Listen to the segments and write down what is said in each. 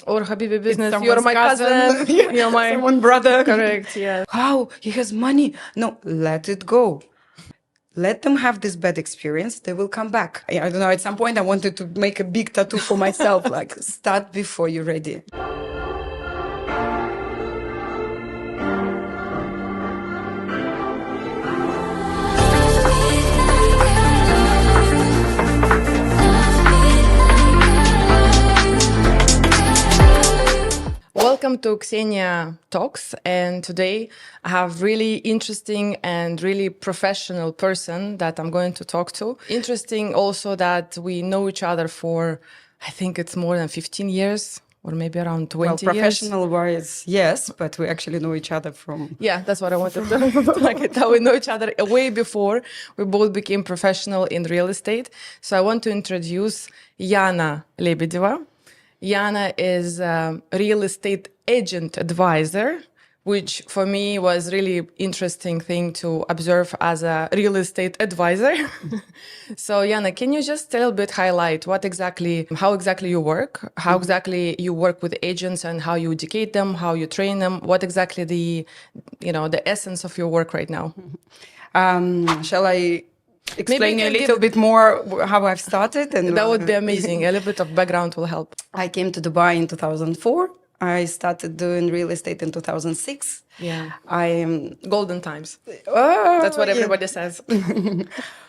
Or Habibi business, It's you're my someone's cousin, you're my... someone brother. Correct, yeah. How? He has money. No, let it go. Let them have this bad experience. They will come back. I don't know. At some point, I wanted to make a big tattoo for myself, like start before you're ready. Welcome to Xenia Talks, and today I have really interesting and really professional person that I'm going to talk to. Interesting also that we know each other for, I think it's more than 15 years or maybe around 20 years. Professional wise, yes, but we actually know each other from... Yeah, that's what I wanted to like it. How we know each other way before we both became professional in real estate. So I want to introduce Yana Lebedeva. Yana is a real estate agent advisor, which for me was really interesting thing to observe as a real estate advisor. So Yana, can you just a little bit highlight how exactly you work, how exactly you work with agents and how you educate them, how you train them, what exactly the essence of your work right now? Shall I explain a little bit more how I've started? And that would be amazing. A little bit of background will help. I came to Dubai in 2004. I started doing real estate in 2006. Yeah. Golden times. That's what everybody says.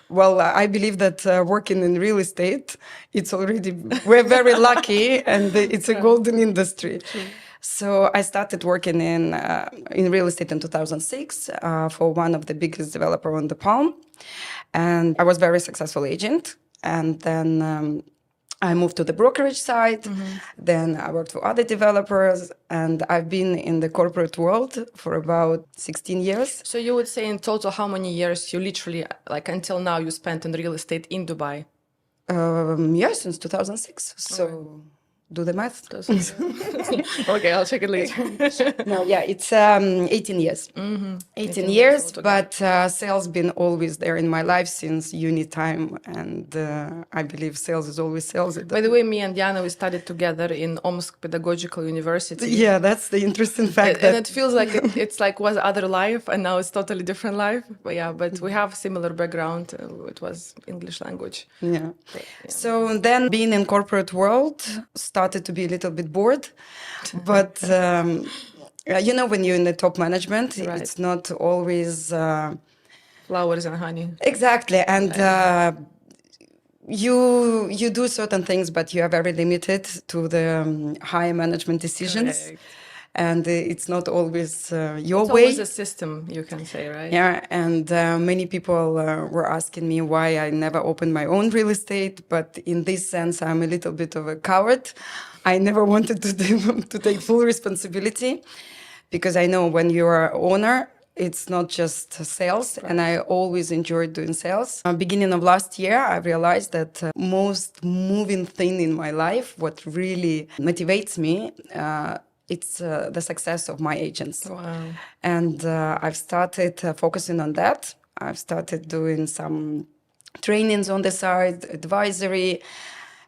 Well, I believe that working in real estate, we're very lucky and it's a golden industry. True. So I started working in real estate in 2006 for one of the biggest developer on the Palm. And I was a very successful agent. And then I moved to the brokerage side. Mm-hmm. Then I worked for other developers. And I've been in the corporate world for about 16 years. So you would say in total, how many years you literally, like until now, you spent in real estate in Dubai? Yeah, since 2006. So... Okay. Do the math. Okay, I'll check it later. No, yeah, it's 18 years. Mm-hmm. 18 years, but sales been always there in my life since uni time, and I believe sales is always sales. By the way, me and Yana, we studied together in Omsk Pedagogical University. Yeah, that's the interesting fact. And it feels like it's like was other life, and now it's totally different life. But yeah, but we have similar background. It was English language. Yeah. But, yeah. So then being in corporate world, started to be a little bit bored, but when you're in the top management, right. It's not always flowers and honey. Exactly, and you do certain things, but you are very limited to the higher management decisions. Correct. And it's not always your way. It's always a system, you can say, right? Yeah, and many people were asking me why I never opened my own real estate. But in this sense, I'm a little bit of a coward. I never wanted to take full responsibility because I know when you're an owner, it's not just sales. Right. And I always enjoyed doing sales. Beginning of last year, I realized that most moving thing in my life, what really motivates me, it's the success of my agents. Wow. And I've started focusing on that. I've started doing some trainings on the side, advisory,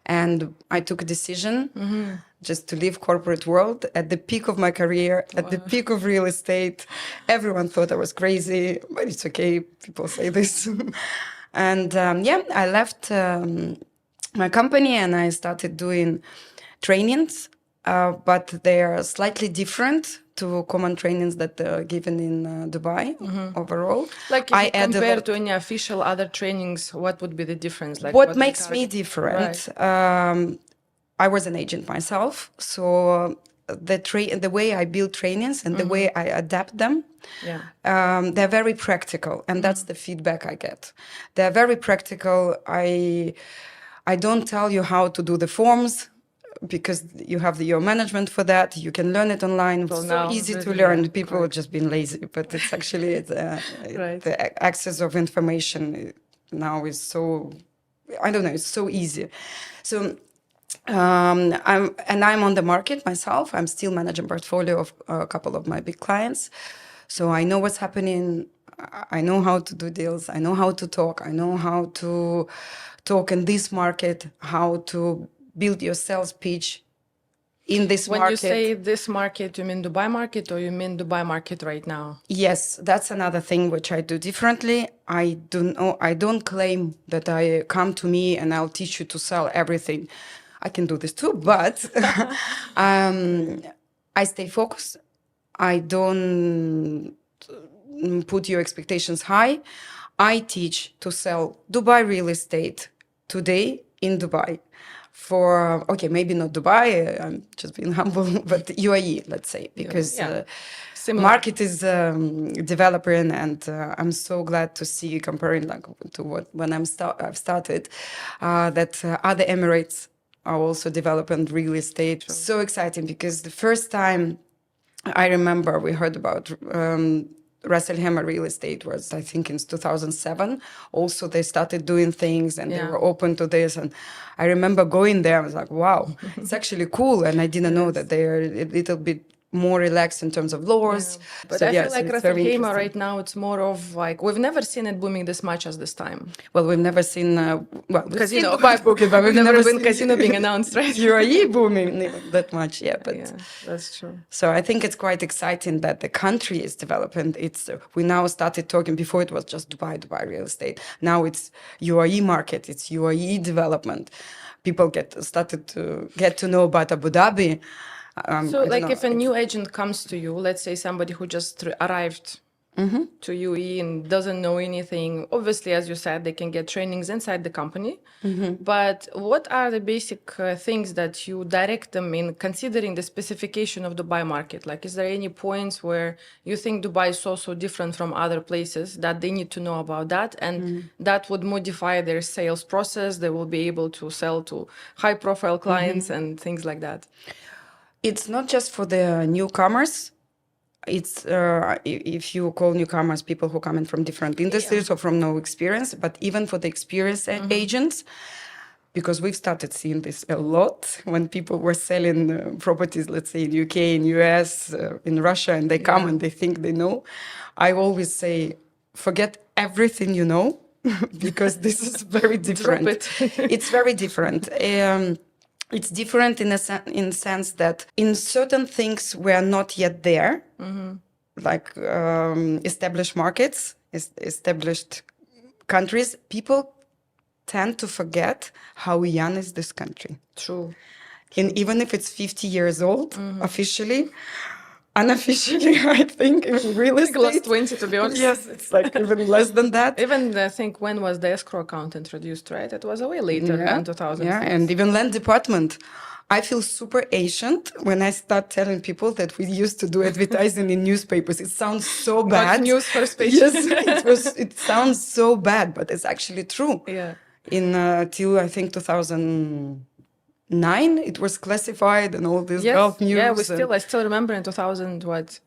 and I took a decision just to leave corporate world at the peak of my career, at the peak of real estate. Everyone thought I was crazy, but it's okay. People say this. And I left my company and I started doing trainings. But they are slightly different to common trainings that are given in Dubai overall. Like if you compare to any official other trainings, what would be the difference? Like what makes me different? Right. I was an agent myself, so the way I build trainings and the way I adapt them, they're very practical, and that's the feedback I get. They're very practical. I don't tell you how to do the forms, because you have your management for that. You can learn it online. It's so easy to learn. People have just been lazy, but it's actually the access of information now is so, I don't know, it's so easy. So I'm on the market myself. I'm still managing portfolio of a couple of my big clients. So I know what's happening. I know how to do deals. I know how to talk. I know how to talk in this market, how to build your sales pitch in this When market. you say this market, you mean Dubai market or you mean Dubai market right now? Yes, that's another thing which I do differently. I don't claim that I come to me and I'll teach you to sell everything. I can do this too, but I stay focused. I don't put your expectations high. I teach to sell Dubai real estate today in Dubai. For maybe not Dubai. I'm just being humble, but UAE, let's say, because Similar. market is developing, and I'm so glad to see, comparing like to when I've started, that other Emirates are also developing real estate. True. So exciting, because the first time I remember we heard about Ras Al Khaimah real estate was, I think, in 2007. Also, they started doing things and they were open to this. And I remember going there. I was like, wow, it's actually cool. And I didn't know that they are a little bit more relaxed in terms of laws. Yeah. But I feel like Ras Al Khaimah right now, it's more of like, we've never seen it booming this much as this time. Well, we've never seen, because, you know, Dubai booming, but we've never been seen casino being announced, right? UAE booming that much, but yeah, that's true. So I think it's quite exciting that the country is developing. We now started talking, before it was just Dubai real estate. Now it's UAE market, it's UAE development. People started to get to know about Abu Dhabi. So like if a new agent comes to you, let's say somebody who just arrived to UAE and doesn't know anything, obviously, as you said, they can get trainings inside the company. But what are the basic things that you direct them in, considering the specification of Dubai market? Like, is there any points where you think Dubai is so different from other places that they need to know about that, and that would modify their sales process? They will be able to sell to high profile clients and things like that. It's not just for the newcomers. It's if you call newcomers people who come in from different industries or from no experience, but even for the experienced agents, because we've started seeing this a lot when people were selling properties, let's say in UK, in US, in Russia, and they come and they think they know. I always say, forget everything you know, because this is very different. It's very different. It's different in the sense that in certain things we are not yet there, like established markets, established countries. People tend to forget how young is this country. True. And even if it's 50 years old, officially, unofficially, I think, in real estate. Last 20, to be honest. Yes, it's like even less than that. Even, I think, when was the escrow account introduced, right? It was a way later, in 2000. Yeah, and even land department. I feel super ancient when I start telling people that we used to do advertising in newspapers. It sounds so bad. Not news first page. Yes, it sounds so bad, but it's actually true. Yeah. Till I think 2009, it was classified and all this Gulf news. Yeah, I still remember in 2000, 5,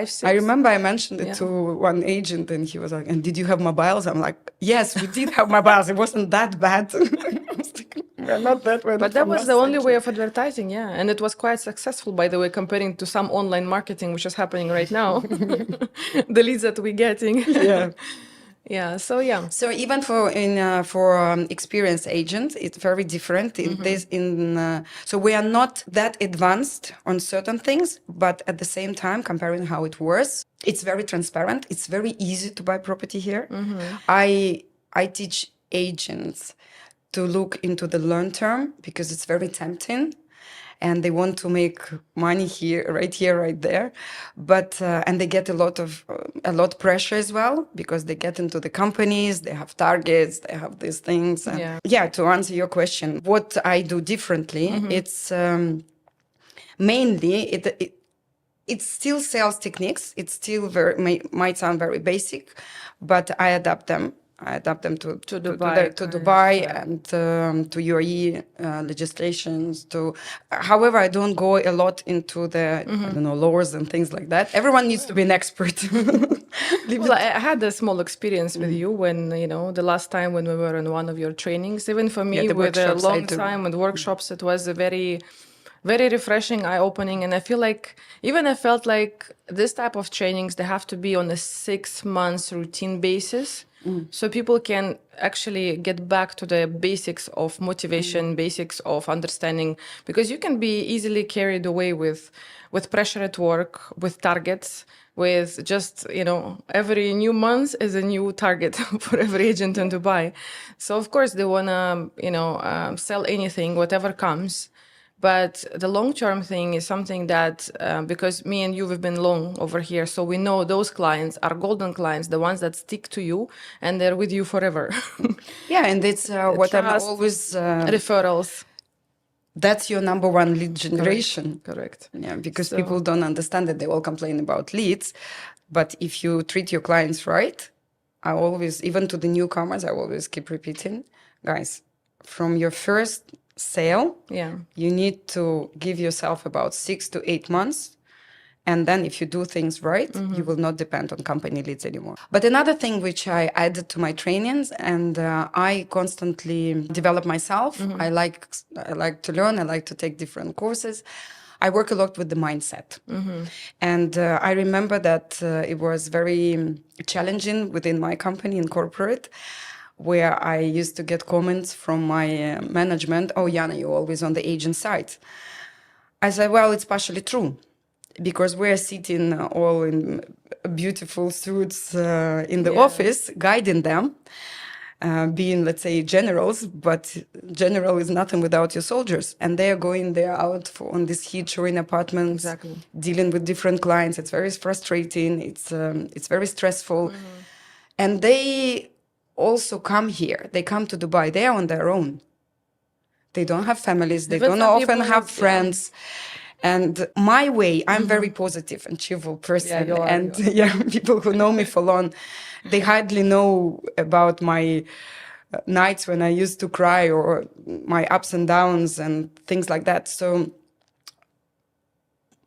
6? I remember I mentioned it to one agent and he was like, and did you have mobiles? I'm like, yes, we did have mobiles. It wasn't that bad. We're not that way. But that was the only way of advertising, and it was quite successful, by the way, comparing to some online marketing, which is happening right now. The leads that we're getting. So even for experienced agents, it's very different. So we are not that advanced on certain things, but at the same time, comparing how it was, it's very transparent. It's very easy to buy property here. I teach agents to look into the long term because it's very tempting. And they want to make money here, right there, but and they get a lot pressure as well because they get into the companies, they have targets, they have these things. To answer your question, what I do differently, it's mainly it's still sales techniques. It's still might sound very basic, but I adapt them to Dubai and to UAE legislations. However, I don't go a lot into the laws and things like that. Everyone needs to be an expert. Well, I had a small experience with you when the last time when we were in one of your trainings. Even for me, with a long time with workshops, it was a very very refreshing, eye-opening. And I felt like this type of trainings, they have to be on a 6 months routine basis. So people can actually get back to the basics of motivation, basics of understanding, because you can be easily carried away with pressure at work, with targets, with just, every new month is a new target for every agent in Dubai. So of course they want to, sell anything, whatever comes. But the long-term thing is something that, because me and you, we've been long over here, so we know those clients are golden clients, the ones that stick to you and they're with you forever. Yeah, and it's what I'm Trust, always... referrals. That's your number one lead generation. Correct. Yeah, because people don't understand that. They all complain about leads. But if you treat your clients right, I always, even to the newcomers, I always keep repeating, guys, from your first sale, you need to give yourself about 6 to 8 months. And then if you do things right, you will not depend on company leads anymore. But another thing which I added to my trainings, and I constantly develop myself. I like to learn. I like to take different courses. I work a lot with the mindset. And I remember that it was very challenging within my company in corporate, where I used to get comments from my management, "Oh, Yana, you're always on the agent side." I said, well, it's partially true, because we're sitting all in beautiful suits in the office, guiding them, being, let's say, generals, but general is nothing without your soldiers. And they're going there out on this heat, showing apartments, dealing with different clients. It's very frustrating. It's very stressful. And they also come here. They come to Dubai. They're on their own. They don't have families. They don't often have friends. And my way, I'm very positive and cheerful person. People who know me for long, they hardly know about my nights when I used to cry, or my ups and downs and things like that. So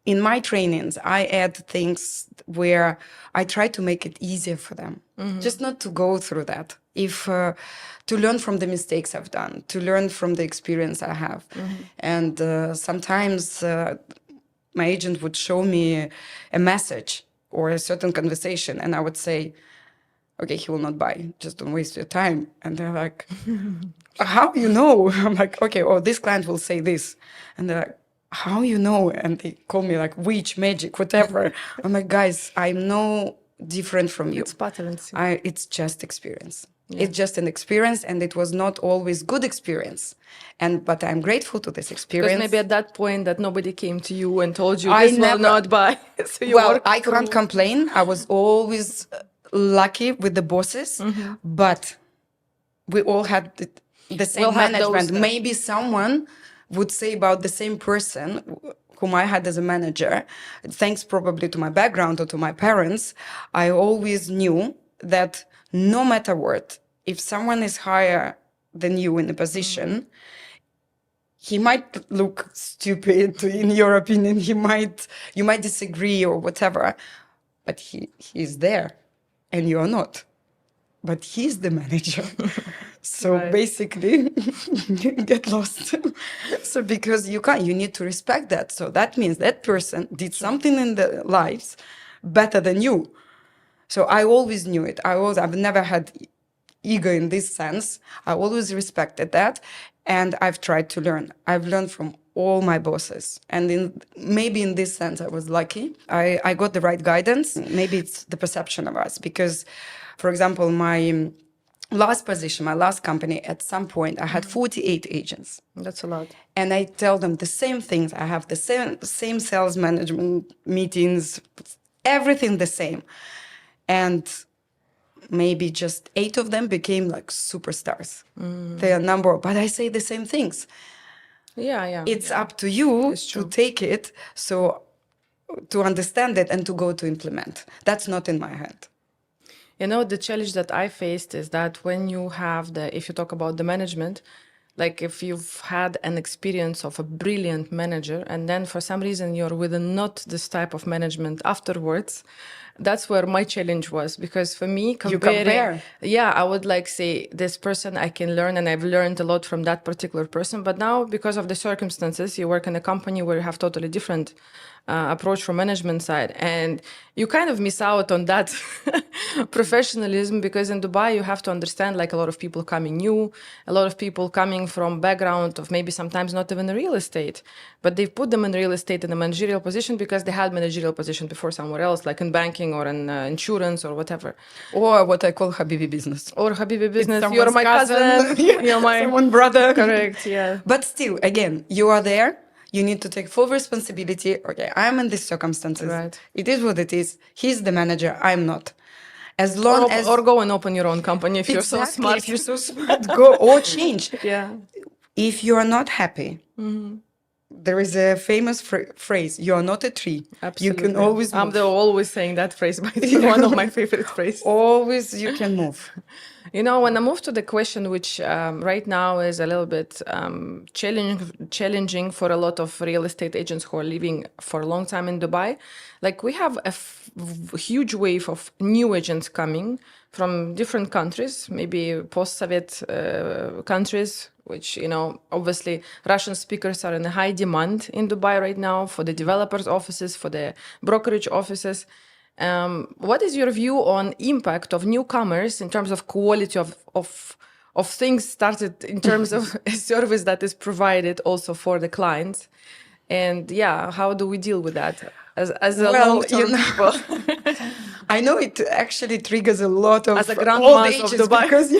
in my trainings, I add things where I try to make it easier for them, just not to go through that. If to learn from the mistakes I've done, to learn from the experience I have. And sometimes my agent would show me a message or a certain conversation, and I would say, okay, he will not buy, just don't waste your time. And they're like, how you know? I'm like, okay, this client will say this. And they're like, how you know? And they call me like witch, magic, whatever. I'm like, guys, I'm no different from you. It's patterns. It's just experience. It's just an experience, and it was not always good experience. But I'm grateful to this experience. Because maybe at that point that nobody came to you and told you this will not buy. So I can't complain. I was always lucky with the bosses, but we all had the same management. Maybe someone would say about the same person whom I had as a manager, thanks probably to my background or to my parents, I always knew that no matter what, if someone is higher than you in a position, he might look stupid in your opinion, you might disagree or whatever, but he's there and you're not. But he's the manager. So basically, you get lost. So because you need to respect that. So that means that person did something in their lives better than you. So I always knew it. I've never had ego in this sense. I always respected that. And I've tried to learn. I've learned from all my bosses. And maybe in this sense, I was lucky. I got the right guidance. Maybe it's the perception of us. Because, for example, my last position, my last company, at some point, I had 48 agents. That's a lot. And I tell them the same things. I have the same sales management meetings, everything the same. And maybe just 8 of them became like superstars. They are but I say the same things. It's up to you to take it, so to understand it and to go to implement. That's not in my hand. The challenge that I faced is that when you have if you talk about the management, Like if you've had an experience of a brilliant manager and then for some reason you're with not this type of management afterwards, that's where my challenge was. Because for me, compare. yeah, I would like say this person I can learn, and I've learned a lot from that particular person. But now, because of the circumstances, you work in a company where you have totally different approach from management side, and you kind of miss out on that professionalism, because in Dubai you have to understand, like, a lot of people coming new, a lot of people coming from background of maybe sometimes not even real estate, but they've put them in real estate in a managerial position because they had managerial position before somewhere else, like in banking or in insurance or whatever, or what I call Habibi business. or Habibi business. It's You're my cousin. You're my someone brother. Correct. Yeah. But still, again, you are there. You need to take full responsibility. Okay, I'm in these circumstances. Right. It is what it is. He's the manager. I'm not. As long as or go and open your own company if you're so Exactly, smart. if you're so smart, go or change. Yeah. If you are not happy, there is a famous phrase: "You are not a tree. Absolutely. You can always move." I'm always saying that phrase, but it's one of my favorite phrases. Always you can move. You know, when I move to the question, which right now is a little bit challenging for a lot of real estate agents who are living for a long time in Dubai, like we have a huge wave of new agents coming from different countries, maybe post-Soviet countries, which, you know, obviously Russian speakers are in a high demand in Dubai right now for the developers' offices, for the brokerage offices. What is your view on impact of newcomers in terms of quality of things started in terms of a service that is provided also for the clients? And yeah, how do we deal with that as a long-term people? I know it actually triggers a lot of as a grandma old of Dubai. Because,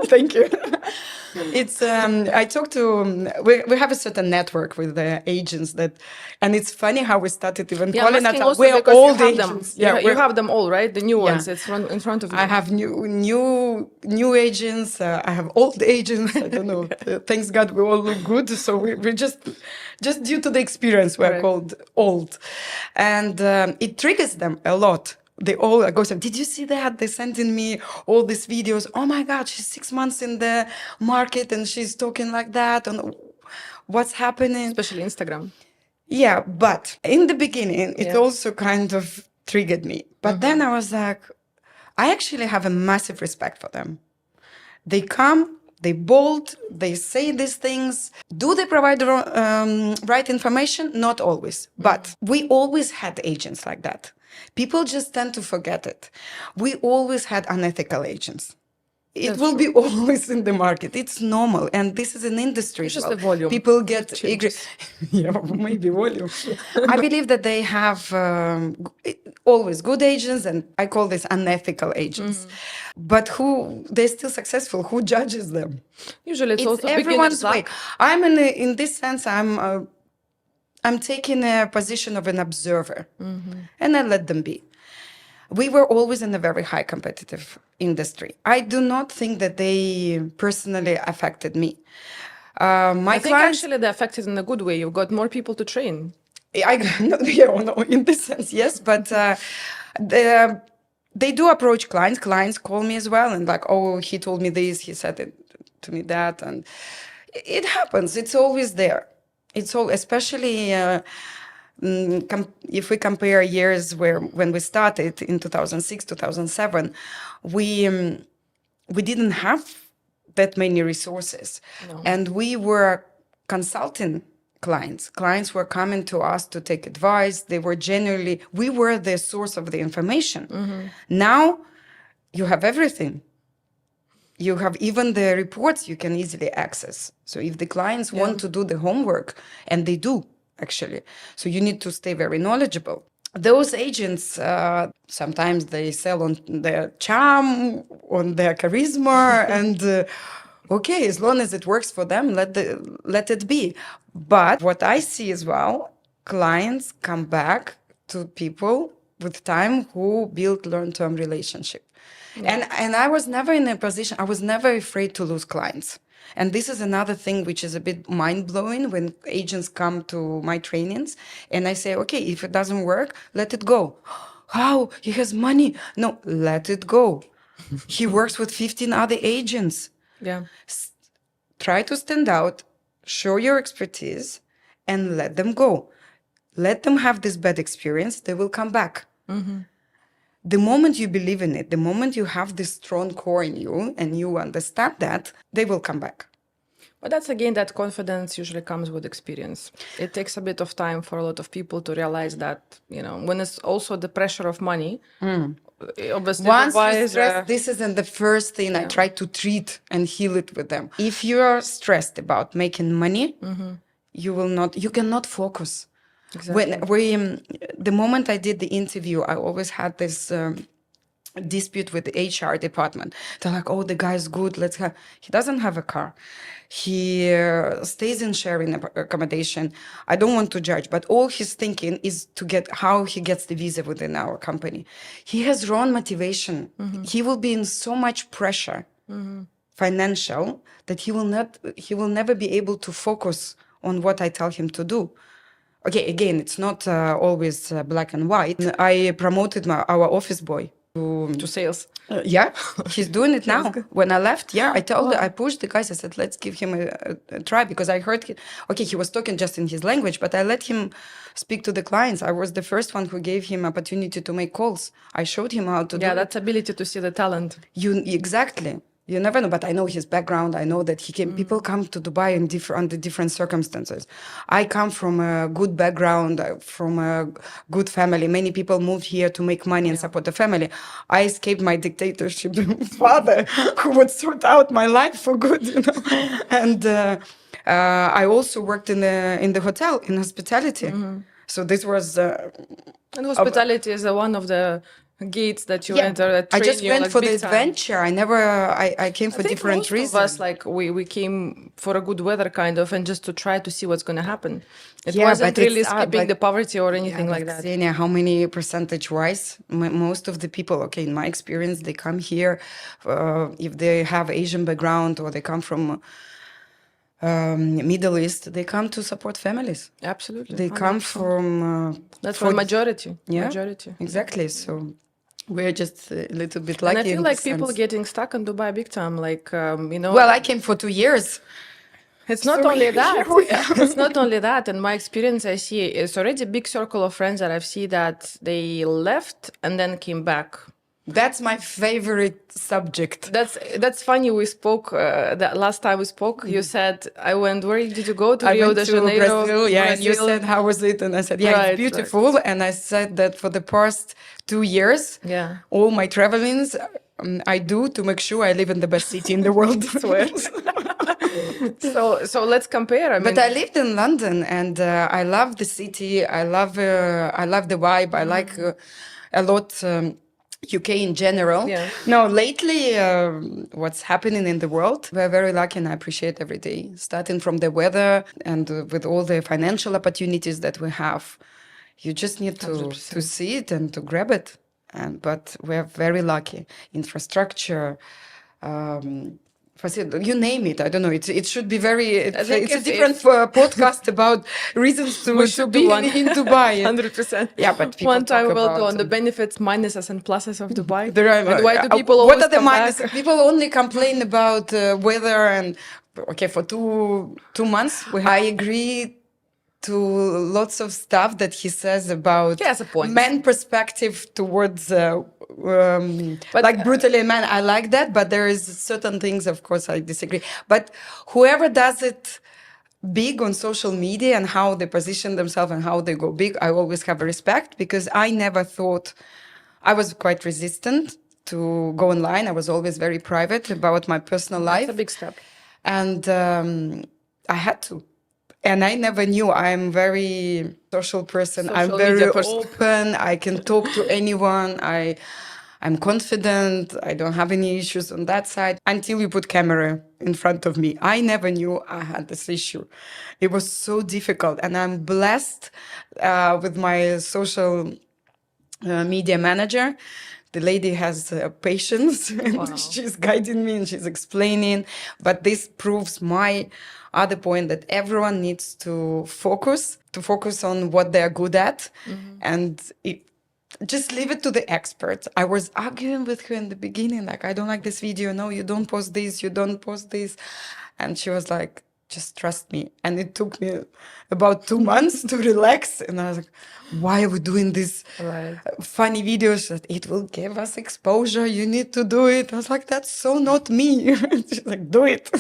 thank you. It's I talk to we have a certain network with the agents and it's funny how we started even calling it. We're all the agents. You have them all, right? The new ones. It's in front of you. I have new agents. I have old agents. I don't know. Thanks God, we all look good. So we're just due to the experience, we're called old, and it triggers them a lot. They all go, did you see that? They sent in me all these videos. Oh my God, she's 6 months in the market and she's talking like that. And what's happening? Especially Instagram. Yeah, but in the beginning, it also kind of triggered me. But then I was like, I actually have a massive respect for them. They come, they bold, they say these things. Do they provide the right information? Not always. But we always had agents like that. People just tend to forget it. We always had unethical agents. It will be always in the market. It's normal. And this is an industry. It's just the volume. People get angry. Yeah, maybe volume. I believe that they have always good agents, and I call this unethical agents. But they're still successful. Who judges them? Usually it's also everyone's way. I'm in this sense, I'm taking a position of an observer, and I let them be. We were always in a very high competitive industry. I do not think that they personally affected me. I think actually they affected in a good way. You've got more people to train. In this sense, yes, but they do approach clients. Clients call me as well, and like, oh, he told me this, he said it to me that, and it happens. It's always there. It's all, especially if we compare years when we started in 2006, 2007, we didn't have that many resources, and we were consulting clients. Clients were coming to us to take advice. We were the source of the information. Now you have everything. You have even the reports you can easily access. So if the clients want to do the homework, and they do, actually, so you need to stay very knowledgeable. Those agents, sometimes they sell on their charm, on their charisma, and okay, as long as it works for them, let it be. But what I see as well, clients come back to people with time who build long-term relationship. Yeah. And I was never in a position, I was never afraid to lose clients. And this is another thing which is a bit mind-blowing when agents come to my trainings and I say, okay, if it doesn't work, let it go. How? He has money. No, let it go. He works with 15 other agents. Yeah. Try to stand out, show your expertise, and let them go. Let them have this bad experience. They will come back. The moment you believe in it, the moment you have this strong core in you and you understand that, they will come back. But that's again, that confidence usually comes with experience. It takes a bit of time for a lot of people to realize that, when it's also the pressure of money, obviously Once you otherwise, stress, this isn't the first thing I try to treat and heal it with them. If you are stressed about making money, you cannot focus. Exactly. The moment I did the interview, I always had this dispute with the HR department. They're like, "Oh, the guy's good. He doesn't have a car. He stays in sharing accommodation. I don't want to judge, but all he's thinking is to get how he gets the visa within our company. He has wrong motivation. He will be in so much pressure, financial, that he will never be able to focus on what I tell him to do." Okay, again, it's not always black and white. I promoted our office boy To sales. yeah, he's doing it now. When I left, I pushed the guys. I said, let's give him a try, because I heard, he was talking just in his language, but I let him speak to the clients. I was the first one who gave him opportunity to make calls. I showed him how to do it. Yeah, that's ability to see the talent. Exactly. You never know, but I know his background. I know that people come to Dubai under different circumstances. I come from a good background, from a good family. Many people moved here to make money and support the family. I escaped my dictatorship father, who would sort out my life for good, And I also worked in the hotel, in hospitality. So this was... and hospitality is one of the gates that you enter. That I just went for the time. adventure. I came for different reasons. Most of us, we came for a good weather, kind of, and just to try to see what's going to happen. It wasn't really escaping the poverty or anything like that. Xenia, how many percentage-wise? Most of the people, in my experience, they come here if they have Asian background or they come from Middle East, they come to support families. Absolutely. They come from... That's for majority. Yeah, majority. Exactly. So we're just a little bit lucky. And I feel like people getting stuck in Dubai big time. Well, I came for 2 years. It's not only that. It's not only that. In my experience, I see it's already a big circle of friends that I've seen that they left and then came back. That's my favorite subject. That's funny. We spoke that last time we spoke. You said, "I went. Where did you go to Rio de Janeiro?" Brazil, yeah. And you said, "How was it?" And I said, "Yeah, it's beautiful." Right. And I said that for the past 2 years, all my travelings I do to make sure I live in the best city in the world. So let's compare. But I lived in London, and I love the city. I love the vibe. I like a lot. UK in general. Yeah. No, lately, what's happening in the world, we're very lucky, and I appreciate every day, starting from the weather and with all the financial opportunities that we have. You just need to see it and to grab it. But we're very lucky. Infrastructure, you name it. I don't know. It should be very. It's a different podcast about reasons to be in Dubai. 100%. Yeah, but people one time we'll do on the benefits, minuses, and pluses of Dubai. And why do people always what are the minuses? Back? People only complain about weather and for two months. I agree to lots of stuff that he says about man perspective towards brutally man. I like that, but there is certain things, of course, I disagree. But whoever does it big on social media and how they position themselves and how they go big, I always have respect, because I never thought, I was quite resistant to go online. I was always very private about my personal life. That's a big step. And I had to. And I never knew. I'm very social person. I'm very open. I can talk to anyone. I'm confident. I don't have any issues on that side until you put camera in front of me. I never knew I had this issue. It was so difficult. And I'm blessed with my social media manager. The lady has patience, and she's guiding me and she's explaining. But this proves my other point, that everyone needs to focus on what they're good at. And just leave it to the experts. I was arguing with her in the beginning, like, I don't like this video. No, you don't post this, you don't post this. And she was like, just trust me. And it took me about 2 months to relax. And I was like, why are we doing this Right. funny videos? That it will give us exposure. You need to do it. I was like, that's so not me. She's like, do it.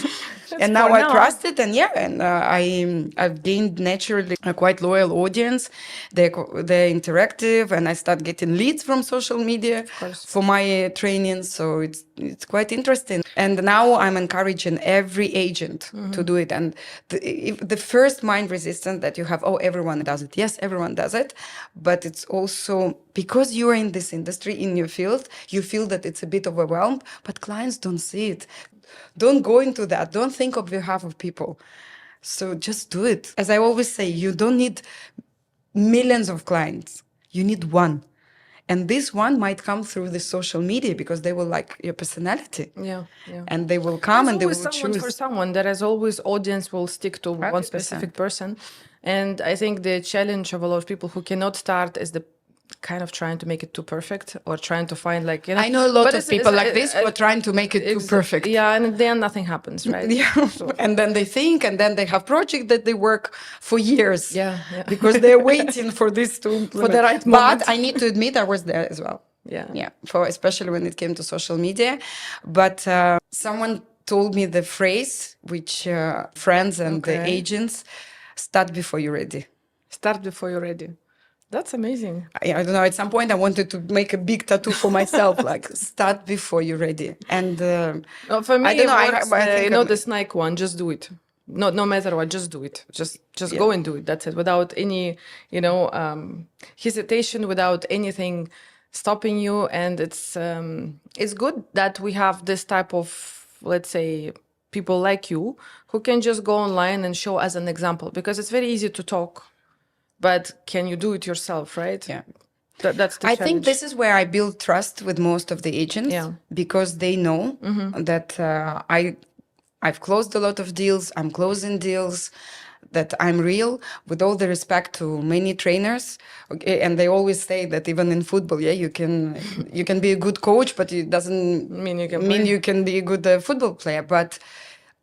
And now for I now. trust it. And I've gained naturally a quite loyal audience. They're interactive, and I start getting leads from social media course. for my training. So it's quite interesting. And now I'm encouraging every agent to do it. And the first mind resistance that you have, oh, everyone does it. Yes, everyone does it. But it's also because you are in this industry, in your field, you feel that it's a bit overwhelmed, but clients don't see it. Don't go into that. Don't think on behalf of people. So just do it. As I always say, you don't need millions of clients. You need one. And this one might come through the social media because they will like your personality. Yeah, yeah. And they will come and they will There's always someone choose. for someone. There is always audience will stick to one 100%. specific person. And I think the challenge of a lot of people who cannot start is the kind of trying to make it too perfect or trying to find like, you know. I know a lot But of people like this who are trying to make it too perfect. Yeah, and then nothing happens, right? Yeah. And then they think, and then they have projects that they work for years. Yeah, yeah. Because they're waiting for this to implement. For the right moment. But I need to admit, I was there as well. Yeah. Yeah. For especially when it came to social media. But someone told me the phrase, which friends and the agents, start before you're ready. Start before you're ready. That's amazing. I don't know. At some point, I wanted to make a big tattoo for myself, like start before you're ready. And for me, I don't know. it works, I think you know, the Nike one. Just do it. No matter what, just do it. Just go and do it. That's it. Without any, you know, hesitation. Without anything stopping you. And it's good that we have this type of, let's say, people like you who can just go online and show as an example, because it's very easy to talk. But can you do it yourself, right? Yeah. That's the I challenge. think this is where I build trust with most of the agents, because they know that I've closed a lot of deals, I'm closing deals, that I'm real, with all the respect to many trainers. Okay, and they always say that even in football, you can be a good coach, but it doesn't mean you can be a good football player. But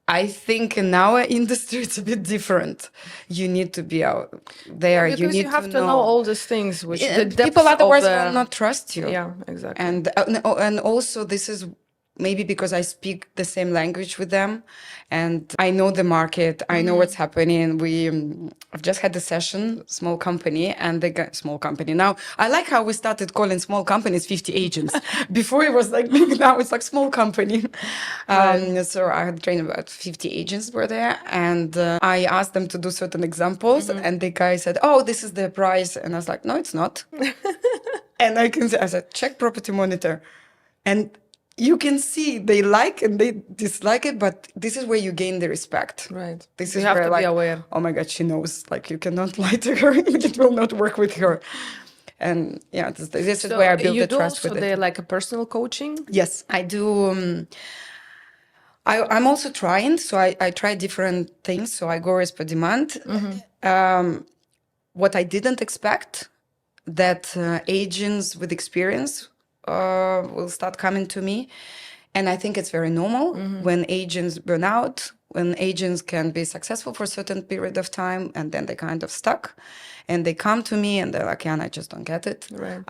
I think in our industry, it's a bit different. You need to be out there. Because you have to know all these things, which the depth people otherwise of the... will not trust you. Yeah, exactly. And also this is maybe because I speak the same language with them, and I know the market. I know what's happening. I've just had a session, small company, and they got small company. Now I like how we started calling small companies 50 agents. Before it was like big. Now it's like small company. So I had trained about 50 agents were there, and I asked them to do certain examples, and the guy said, "Oh, this is the price," and I was like, "No, it's not." And I said, "Check Property Monitor," and you can see they like and they dislike it, but this is where you gain the respect. Right. This You is have where to be aware. Oh my God, she knows. Like, you cannot lie to her. It will not work with her. And yeah, this is where I build the trust with it. So they're like a personal coaching? Yes, I do. I'm also trying. So I try different things. So I go as per demand. What I didn't expect, that agents with experience will start coming to me. And I think it's very normal when agents burn out, when agents can be successful for a certain period of time and then they kind of stuck, and they come to me and they're like, "Yana, I just don't get it." Right.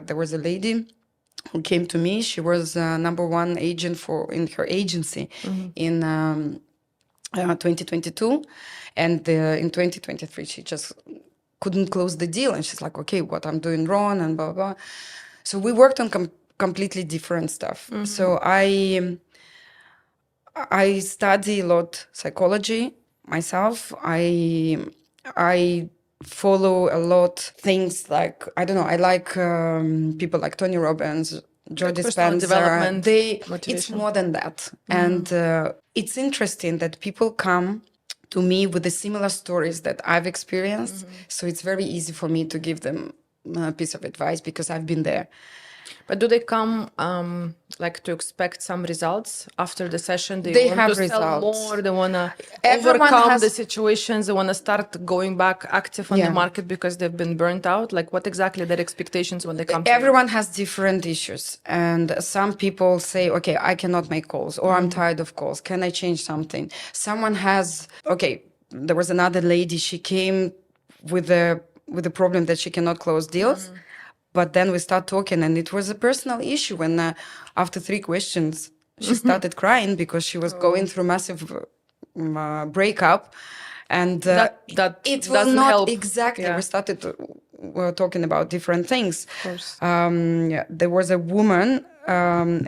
There was a lady who came to me. She was number one agent in her agency in 2022. And in 2023, she just couldn't close the deal. And she's like, "Okay, what I'm doing wrong," and blah, blah. So we worked on completely different stuff. So I study a lot psychology myself. I follow a lot things like, I don't know, I like people like Tony Robbins, Joe Dispenza. Development, It's motivation. more than that. And it's interesting that people come to me with the similar stories that I've experienced. So it's very easy for me to give them a piece of advice because I've been there. But do they come like to expect some results after the session? They want have to sell results. more? They want to Everyone overcome has- the situations? They want to start going back active on the Yeah. market because they've been burnt out? Like what exactly their expectations when they come to you? Everyone has different issues. And some people say, okay, I cannot make calls, or I'm tired of calls. Can I change something? Someone has, okay, there was another lady, she came with the problem that she cannot close deals. But then we start talking, and it was a personal issue. And after 3 questions, she started crying because she was going through massive breakup. And That it will doesn't not help. exactly. Yeah. We started talking about different things. Of course. There was a woman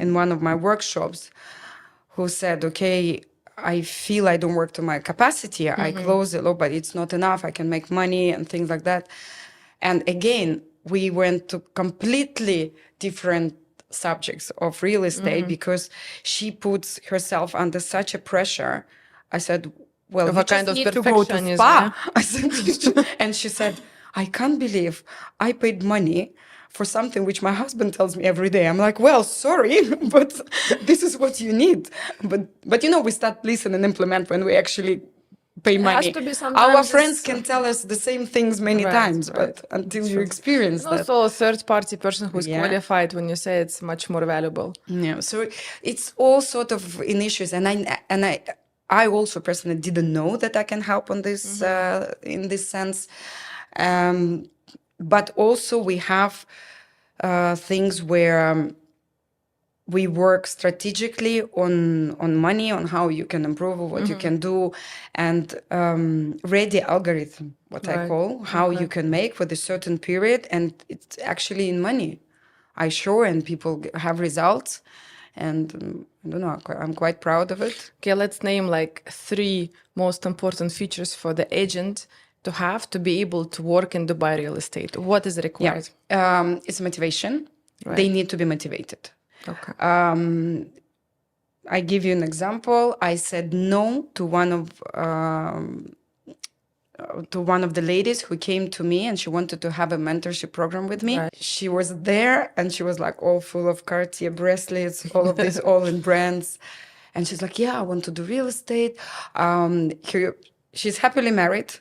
in one of my workshops who said, okay, I feel I don't work to my capacity. I close a lot, but it's not enough. I can make money and things like that. And again, we went to completely different subjects of real estate because she puts herself under such a pressure. I said, well, Of you a kind just of need to go to perfectionism, spa. yeah. I said, and she said, I can't believe I paid money for something which my husband tells me every day. I'm like, well, sorry, but this is what you need. But you know, we start listen and implement when we actually pay money. has to be Our sometimes friends it's- can tell us the same things many Right, times, right. but until you experience And that. also a third-party person who's Yeah. qualified, when you say it's much more valuable. Yeah, so it's all sort of in issues, and I also personally didn't know that I can help on this in this sense, but also we have things where we work strategically on money, on how you can improve, what you can do, and ready algorithm, what I Right. call, how you can make with a certain period, and it's actually in money. I show, and people have results, and I don't know, I'm quite proud of it. Okay, let's name like 3 most important features for the agent to have to be able to work in Dubai real estate. What is required? It's motivation. Right. They need to be motivated. Okay. I give you an example. I said no to one of the ladies who came to me, and she wanted to have a mentorship program with me. Right. She was there, and she was like all full of Cartier bracelets, all of this, all in brands. And she's like, yeah, I want to do real estate. She's happily married.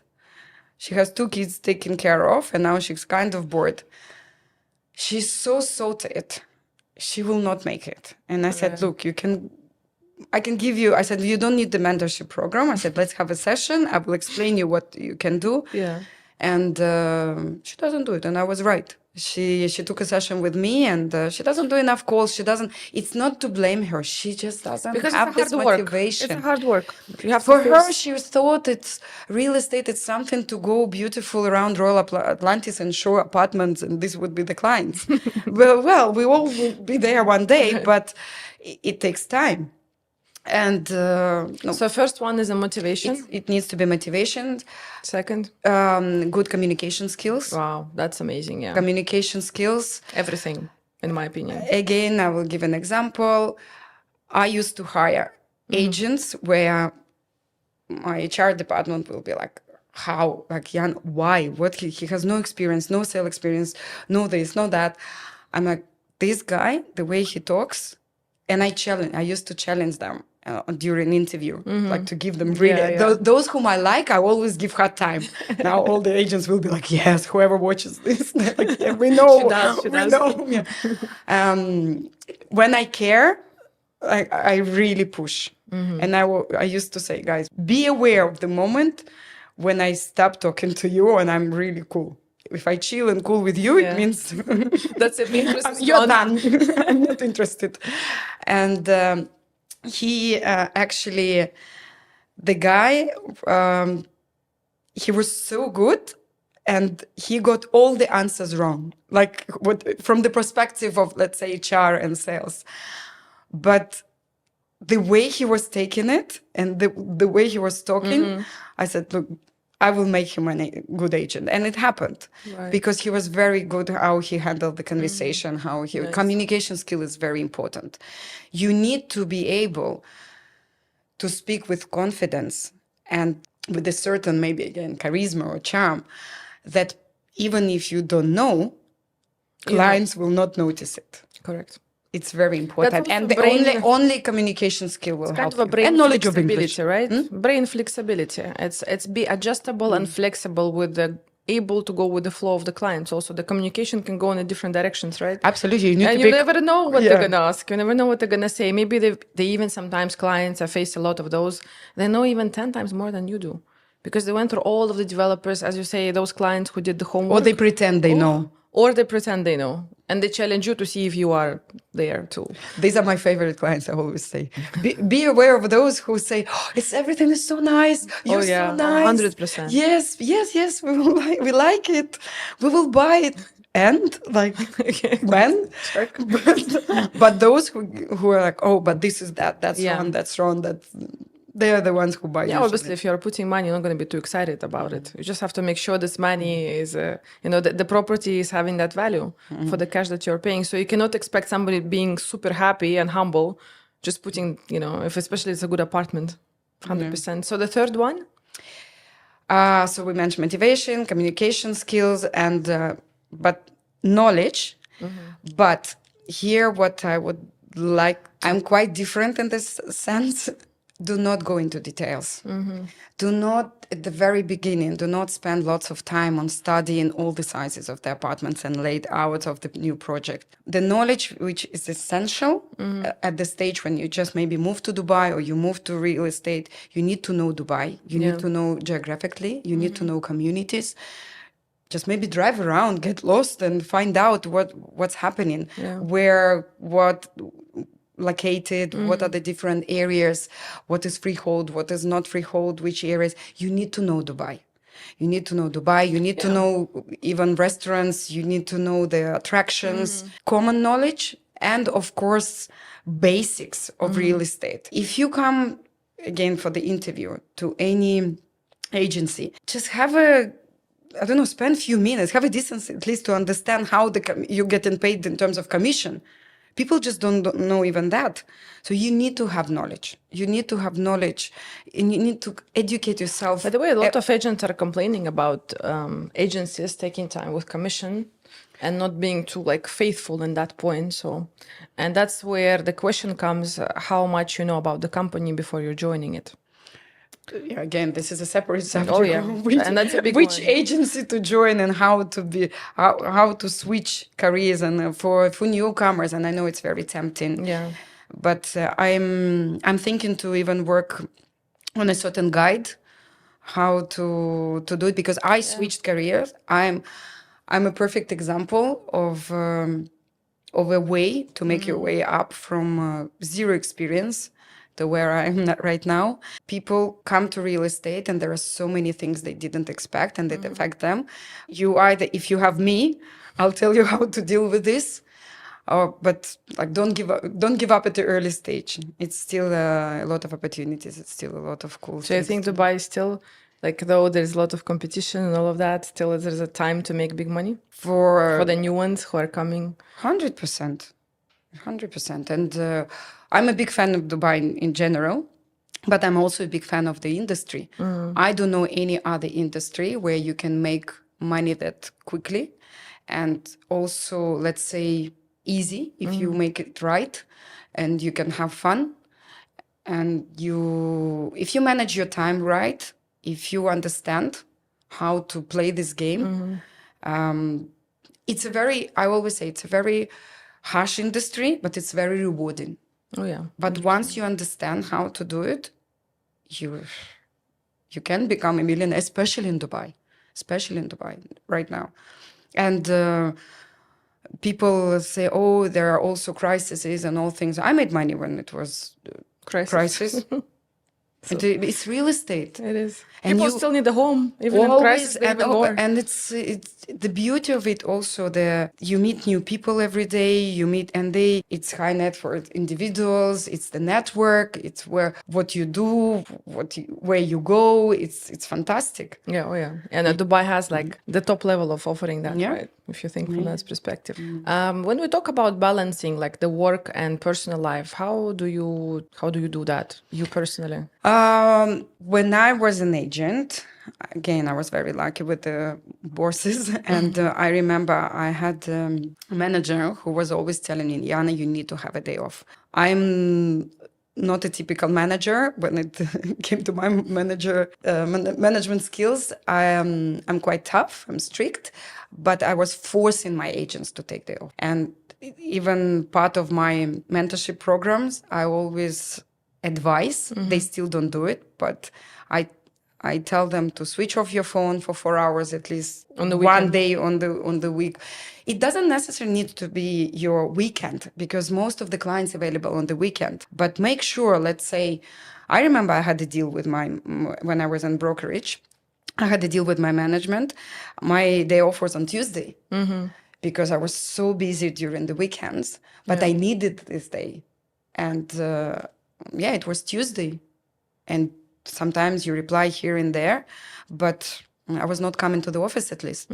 She has 2 kids taken care of, and now she's kind of bored. She's so salted. She will not make it. And I said, look, I can give you, I said, you don't need the mentorship program. I said, let's have a session. I will explain you what you can do. Yeah. And she doesn't do it. And I was right. She took a session with me, and she doesn't do enough calls. She doesn't, it's not to blame her. She just doesn't Because have it's this a hard work. motivation. It's a hard work. You have For to her, face- she thought it's real estate. It's something to go beautiful around Royal Atlantis and show apartments, and this would be the clients. well, we all will be there one day, but it takes time. And no, So first one is a motivation. it needs to be motivation, Second, good communication skills. wow, that's amazing. Yeah. Communication skills. Everything, in my opinion. Again, I will give an example. I used to hire agents where my HR department will be like, how? Like, Jan, why? What? He has no experience, no sales experience, no this, no that. I'm like, this guy, the way he talks, and I used to challenge them during interview, like to give them really, Yeah, yeah. those whom I like, I always give hard time. Now all the agents will be like, yes, whoever watches this, they're like, yeah, we know, She we does. know. Yeah. When I care, I really push. And I used to say, guys, be aware of the moment when I stop talking to you and I'm really cool. If I chill and cool with you, Yeah. it means That's it. Interest is you're gone. done. I'm not interested. And he actually, the guy, he was so good, and he got all the answers wrong, like from the perspective of, let's say, HR and sales. But the way he was taking it and the way he was talking, I said, look, I will make him a good agent. And it happened. Right. Because he was very good how he handled the conversation, how he Nice. communication skill is very important. You need to be able to speak with confidence and with a certain, maybe again, charisma or charm, that even if you don't know, clients will not notice it. Correct. It's very important. That's And also the brain- only communication skill will Kind help of a you. brain And knowledge of English. flexibility, right? Brain flexibility. It's be adjustable and flexible with the able to go with the flow of the clients. Also, the communication can go in a different directions, right? Absolutely. You need And to you pick... never know what Yeah. they're gonna ask. You never know what they're gonna say. Maybe they even sometimes clients, I face a lot of those. They know even 10 times more than you do because they went through all of the developers, as you say, those clients who did the homework. Or they pretend they know. Or they pretend they know, and they challenge you to see if you are there too. These are my favorite clients, I always say. Be aware of those who say, oh, everything is so nice. You're yeah, so nice. 100%. Yes, we like it. We will buy it. And like, when? But those who are like, oh, but this is that's wrong, that's wrong, they are the ones who buy. Yeah, obviously, if you're putting money, you're not going to be too excited about it. You just have to make sure this money is, the property is having that value for the cash that you're paying. So you cannot expect somebody being super happy and humble, just putting, if especially it's a good apartment, 100%. So the third one? So we mentioned motivation, communication skills, and but knowledge. But here, what I would like, I'm quite different in this sense. Do not go into details. Do not, at the very beginning, do not spend lots of time on studying all the sizes of the apartments and layout of the new project. The knowledge which is essential at the stage when you just maybe move to Dubai or you move to real estate, you need to know Dubai. You need to know geographically. You need to know communities. Just maybe drive around, get lost, and find out what's happening, what located, what are the different areas, what is freehold, what is not freehold, which areas. You need to know Dubai. You need to know Dubai. You need to know even restaurants. You need to know the attractions, common knowledge, and of course, basics of real estate. If you come again for the interview to any agency, just have spend a few minutes, have a decency at least to understand how you're getting paid in terms of commission. People just don't know even that. So you need to have knowledge. You need to have knowledge and you need to educate yourself. By the way, a lot of agents are complaining about agencies taking time with commission and not being too faithful in that point. So, and that's where the question comes, how much you know about the company before you're joining it. Yeah, again, this is a separate subject. Oh yeah, and that's a big which one. agency to join and how to switch careers and for newcomers. And I know it's very tempting. Yeah, but I'm thinking to even work on a certain guide how to do it because I switched careers. I'm a perfect example of a way to make your way up from zero experience to where I'm at right now. People come to real estate and there are so many things they didn't expect and that affect them. If you have me, I'll tell you how to deal with this. But don't give up at the early stage. It's still a lot of opportunities. It's still a lot of cool things. So I think Dubai is still, though there's a lot of competition and all of that, still there's a time to make big money for the new ones who are coming. 100%. 100%. And I'm a big fan of Dubai in general, but I'm also a big fan of the industry. I don't know any other industry where you can make money that quickly and also, let's say, easy if you make it right and you can have fun. And if you manage your time right, if you understand how to play this game, I always say it's a very harsh industry, but it's very rewarding. Oh yeah. But once you understand how to do it, you can become a millionaire, especially in Dubai right now. And people say, oh, there are also crises and all things. I made money when it was crisis. It's real estate. It is. And people still need a home, even in crisis, even more. And it's the beauty of it also. You meet new people every day. It's high net worth individuals. It's the network. It's what you do, where you go. It's fantastic. Yeah, oh yeah. And Dubai has the top level of offering that, right? if you think from that perspective. When we talk about balancing like the work and personal life, how do you do that, you personally? When I was an agent, again, I was very lucky with the bosses. And I remember I had a manager who was always telling me, Yana, you need to have a day off. I'm not a typical manager when it came to my management skills. I'm quite tough, I'm strict, but I was forcing my agents to take day off. And even part of my mentorship programs, I always advise, they still don't do it, but I tell them to switch off your phone for 4 hours at least On the one weekend. day on the week. It doesn't necessarily need to be your weekend because most of the clients available on the weekend. But make sure, let's say, I remember I had a deal with when I was in brokerage, I had a deal with my management. My day off was on Tuesday because I was so busy during the weekends, but I needed this day. And it was Tuesday. And sometimes you reply here and there, but I was not coming to the office at least.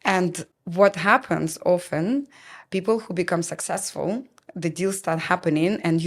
And what happens often, people who become successful, the deals start happening and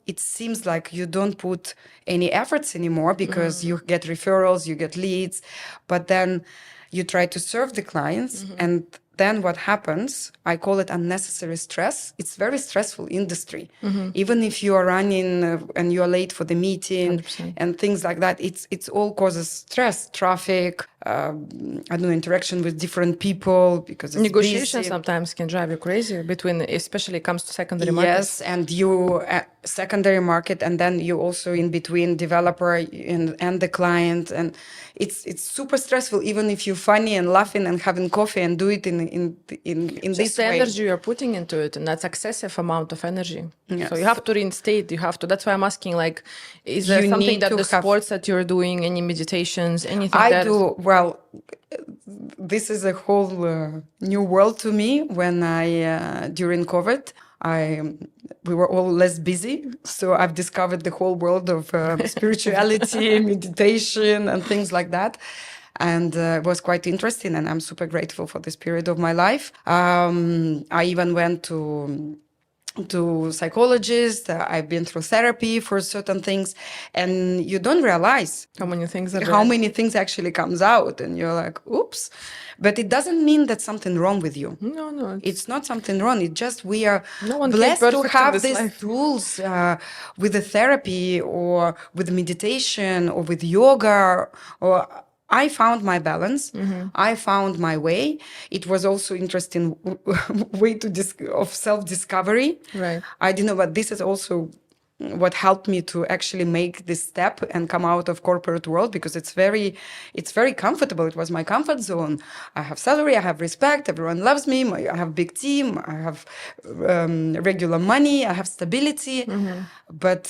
it seems like you don't put any efforts anymore because you get referrals, you get leads, but then you try to serve the clients and then what happens, I call it unnecessary stress. It's very stressful industry. Even if you are running and you are late for the meeting 100%. and things like that, it's all causes stress, traffic, I don't know, interaction with different people because it's Negotiation busy. sometimes can drive you crazy between, especially it comes to secondary markets. Yes, and you secondary market, and then you also in between developer and the client, and it's super stressful. Even if you're funny and laughing and having coffee and do it in Just this the way. energy you're putting into it, and that's excessive amount of energy. Yes. So you have to reinstate. That's why I'm asking. Like, is there You something need that to the sports that you're doing, any meditations, anything? I do. Well, this is a whole new world to me. When during COVID, we were all less busy, so I've discovered the whole world of spirituality, meditation, and things like that. And it was quite interesting, and I'm super grateful for this period of my life. I even went to psychologists. I've been through therapy for certain things, and you don't realize how many things actually comes out, and you're like, oops. But it doesn't mean that something wrong with you. No, It's not something wrong. It's just we are one blessed to perfect in have this these life. tools with the therapy or with meditation or with yoga. Or I found my balance. I found my way. It was also interesting way of self-discovery. Right. I didn't know, but this is also what helped me to actually make this step and come out of corporate world because it's very comfortable. It was my comfort zone. I have salary, I have respect, everyone loves me, I have big team, I have regular money, I have stability. But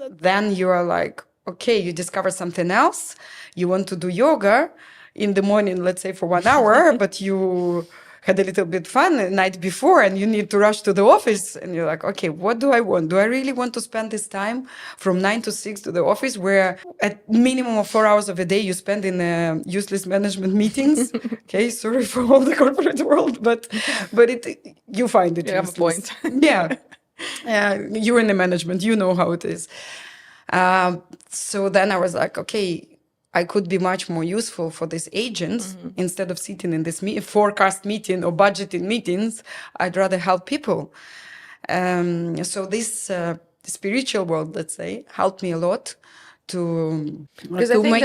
then you are like, okay, you discover something else. You want to do yoga in the morning, let's say for 1 hour, but you had a little bit fun the night before and you need to rush to the office. And you're like, okay, what do I want? Do I really want to spend this time from 9 to 6 to the office where at minimum of 4 hours of a day you spend in useless management meetings? Okay, sorry for all the corporate world, but you find it You have a useless. point. Yeah. You're in the management, you know how it is. So then I was like, okay, I could be much more useful for these agents instead of sitting in this forecast meeting or budgeting meetings. I'd rather help people. So this spiritual world, let's say, helped me a lot to because I think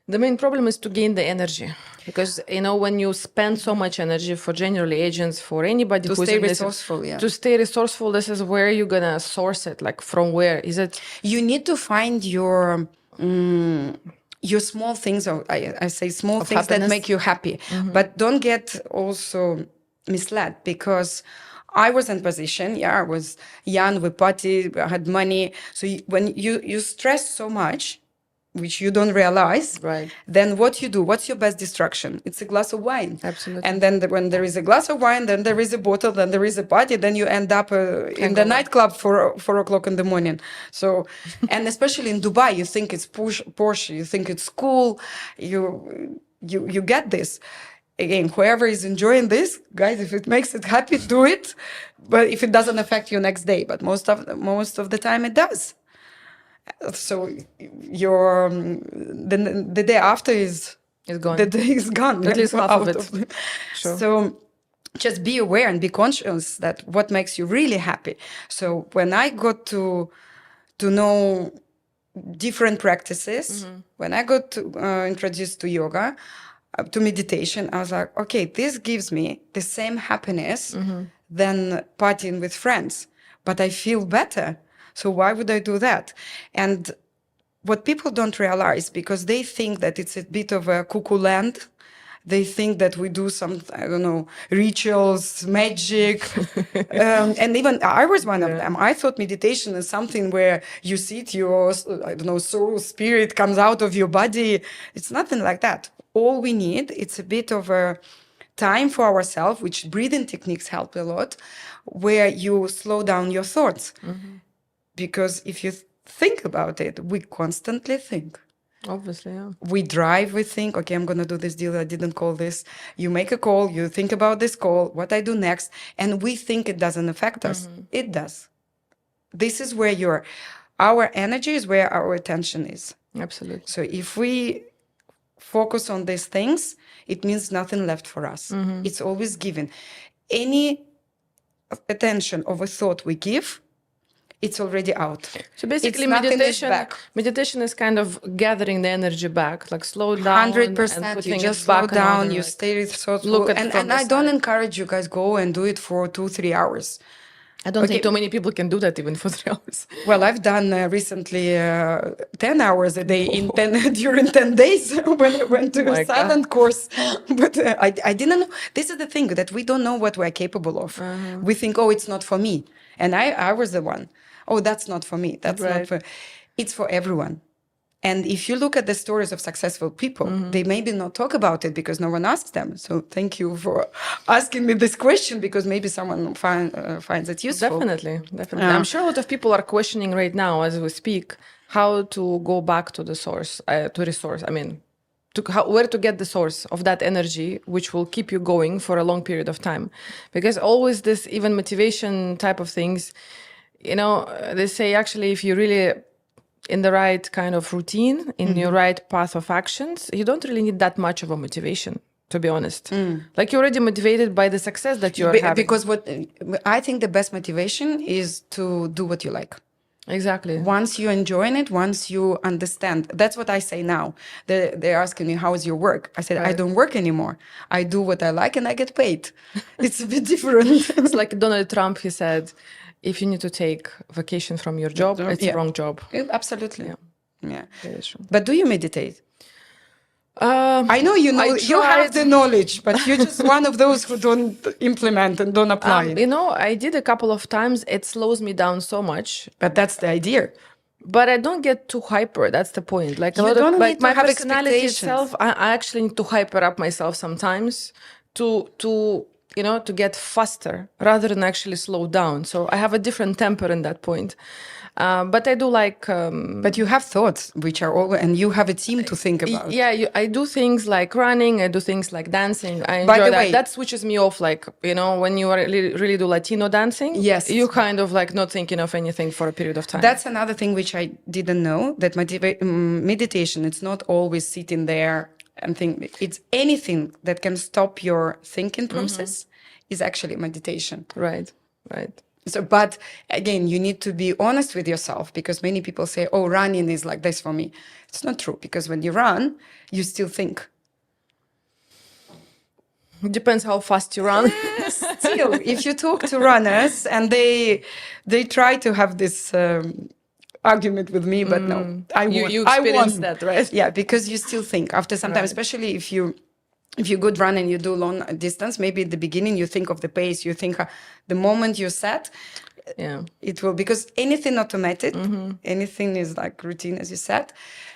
the main problem is to gain the energy. Because, when you spend so much energy for generally agents, for anybody to who's stay in resourceful, to stay resourceful, this is where you're going to source it. Like, from where? Is it? You need to find your small things, or I say small things happiness. that make you happy. But don't get also misled because I was in position, I was young, we partied, I had money. So when you stress so much, which you don't realize, right, then what you do, what's your best distraction? It's a glass of wine. Absolutely. And then when there is a glass of wine, then there is a bottle, then there is a party, then you end up in the nightclub for 4 o'clock in the morning. So, and especially in Dubai, you think it's Porsche, you think it's cool, you get this. again, whoever is enjoying this, guys, if it makes it happy, do it. But if it doesn't affect you next day, but most of the time it does. So the day after is gone. The day is gone. At least half of it. Sure. So just be aware and be conscious that what makes you really happy. So when I got to know different practices, when I got to introduced to yoga, to meditation, I was like, okay, this gives me the same happiness than partying with friends, but I feel better. So why would I do that? And what people don't realize, because they think that it's a bit of a cuckoo land, they think that we do some, I don't know, rituals, magic. And even I was one of them. I thought meditation is something where you sit, your, I don't know, soul, spirit comes out of your body. It's nothing like that. All we need, it's a bit of a time for ourselves, which breathing techniques help a lot, where you slow down your thoughts. Because if you think about it, we constantly think. Obviously, yeah. We drive, we think, okay, I'm going to do this deal. I didn't call this. You make a call, you think about this call, what I do next. And we think it doesn't affect us. It does. This is where our energy is, where our attention is. Absolutely. So if we focus on these things, it means nothing left for us. It's always given. Any attention of a thought we give, it's already out. So basically, it's meditation is kind of gathering the energy back, like slow down. 100%. You just slow down, you stay thoughtful. And I don't encourage you guys go and do it for 2-3 hours. I don't think too many people can do that even for 3 hours. Well, I've done recently 10 hours a day during 10 days when I went to a silent course. But I didn't know. This is the thing, that we don't know what we're capable of. We think, oh, it's not for me. And I was the one. Oh, that's not for me. That's not for... It's for everyone. And if you look at the stories of successful people, they maybe not talk about it because no one asks them. So thank you for asking me this question, because maybe someone finds it useful. Definitely. I'm sure a lot of people are questioning right now as we speak how to go back to the source, to resource. I mean, where to get the source of that energy, which will keep you going for a long period of time. Because always this even motivation type of things, you know, they say actually if you really in the right kind of routine, in your right path of actions, you don't really need that much of a motivation, to be honest. Like you're already motivated by the success that you're having. Because what I think the best motivation is to do what you like. Exactly. Once you're enjoying it, once you understand. That's what I say now. They're asking me, how is your work? I said, I don't work anymore. I do what I like and I get paid. It's a bit different. It's like Donald Trump, he said, if you need to take vacation from your job, it's the wrong job. Absolutely. Yeah. Very true. But do you meditate? I know you have the knowledge, but you're just one of those who don't implement and don't apply it. You know, I did a couple of times. It slows me down so much. But that's the idea. But I don't get too hyper. That's the point. Like a lot of my personality itself, I actually need to hyper up myself sometimes to get faster rather than actually slow down. So I have a different temper in that point. But I do like... but you have thoughts, which are all... And you have a team to think about. Yeah, I do things like running. I do things like dancing. I enjoy that. That switches me off. Like, you know, when you really do Latino dancing, you kind of like not thinking of anything for a period of time. That's another thing which I didn't know, that meditation, it's not always sitting there and think. It's anything that can stop your thinking process is actually meditation. Right. So, but again, you need to be honest with yourself, because many people say, oh, running is like this for me. It's not true, because when you run, you still think. It depends how fast you run. Still, if you talk to runners and they try to have this argument with me, but no, I won. You experienced that, right? Yeah, because you still think after some time, especially if you good run and you do long distance, maybe at the beginning you think of the pace, you think the moment you're set, it will, because anything automated, anything is like routine, as you said,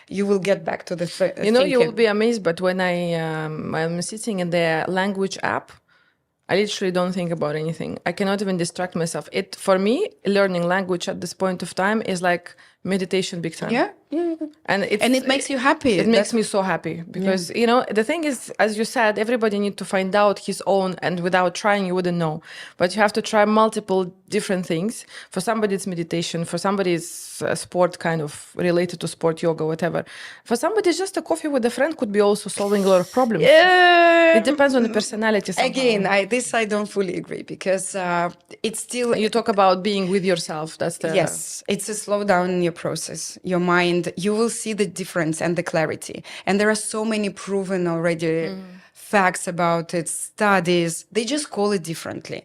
you will get back to the thinking. You will be amazed, but when I'm sitting in the language app, I literally don't think about anything. I cannot even distract myself. For me, learning language at this point of time is like meditation big time. Yeah. And it makes you happy. It makes me so happy because, the thing is, as you said, everybody need to find out his own, and without trying, you wouldn't know. But you have to try multiple different things. For somebody, it's meditation. For somebody, it's a sport kind of related to sport, yoga, whatever. For somebody, just a coffee with a friend could be also solving a lot of problems. It depends on the personality. Somehow. Again, I don't fully agree because it's still... You talk about being with yourself. That's the... Yes, it's a slowdown in your process. Your mind, you will see the difference and the clarity. And there are so many proven already facts about it, studies. They just call it differently.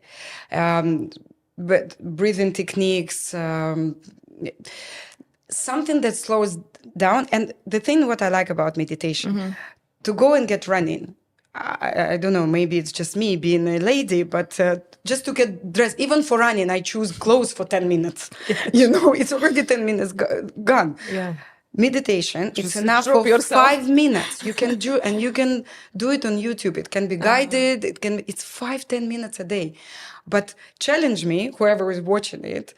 But breathing techniques, something that slows down. And the thing what I like about meditation, to go and get running, I don't know, maybe it's just me being a lady, but just to get dressed, even for running, I choose clothes for 10 minutes. It's already 10 minutes gone. Yeah. Meditation, Just it's enough drop for yourself. 5 minutes. You can do, and you can do it on YouTube. It can be guided. It's 5-10 minutes a day. But challenge me, whoever is watching it,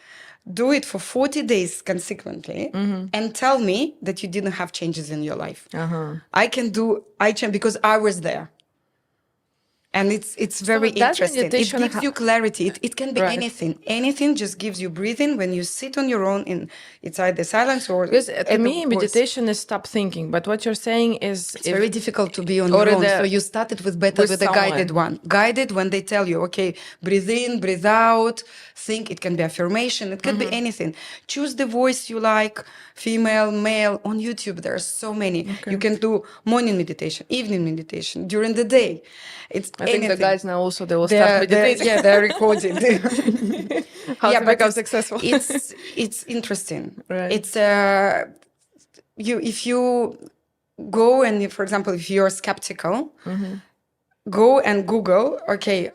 do it for 40 days consequently and tell me that you didn't have changes in your life. I can because I was there. And it's very interesting. It gives you clarity. It can be anything. Anything just gives you breathing when you sit on your own it's either silence or... Because to me, meditation is stop thinking. But what you're saying is... It's very difficult to be on your own. So you started with a guided one. Guided when they tell you, okay, breathe in, breathe out, think. It can be affirmation. It can be anything. Choose the voice you like, female, male. On YouTube, there are so many. Okay. You can do morning meditation, evening meditation, during the day. I think the guys now also, they will start meditating. They're recording. How to become successful. It's interesting. Right. It's if you go and, for example, if you're skeptical, go and Google,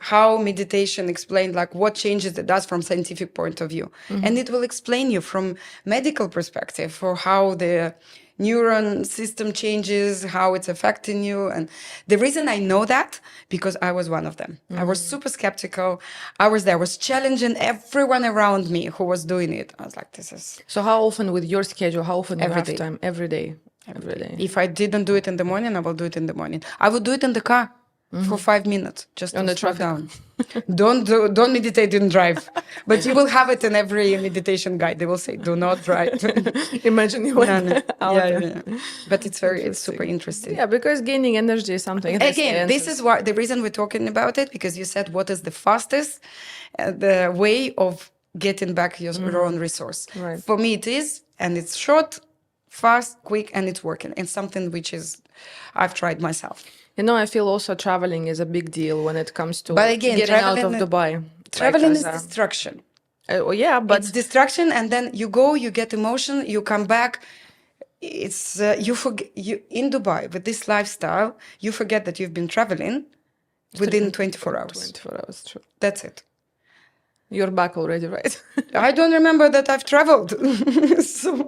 how meditation explained, like what changes it does from scientific point of view. And it will explain you from medical perspective for how the neuron system changes, how it's affecting you. And the reason I know that, because I was one of them. I was super skeptical. I was challenging everyone around me who was doing it. I was like, this is... So how often with your schedule, how often you have time? Every day. If I didn't do it in the morning, I will do it in the morning. I will do it in the car for 5 minutes, just on to the slow traffic down. Don't meditate and drive. But you will have it in every meditation guide. They will say, do not drive. Imagine you went out. Yeah. But it's super interesting. Yeah, because gaining energy is something. Again, this is why the reason we're talking about it, because you said what is the fastest the way of getting back your own resource. Right. For me, it is, and it's short, fast, quick, and it's working. It's something which I've tried myself. I feel also traveling is a big deal when it comes to getting out of Dubai. Traveling is distraction. But it's distraction, and then you go, you get emotion, you come back. It's you forget in Dubai with this lifestyle. You forget that you've been traveling within 24 hours. 24 hours, true. That's it. You're back already, right? I don't remember that I've traveled. So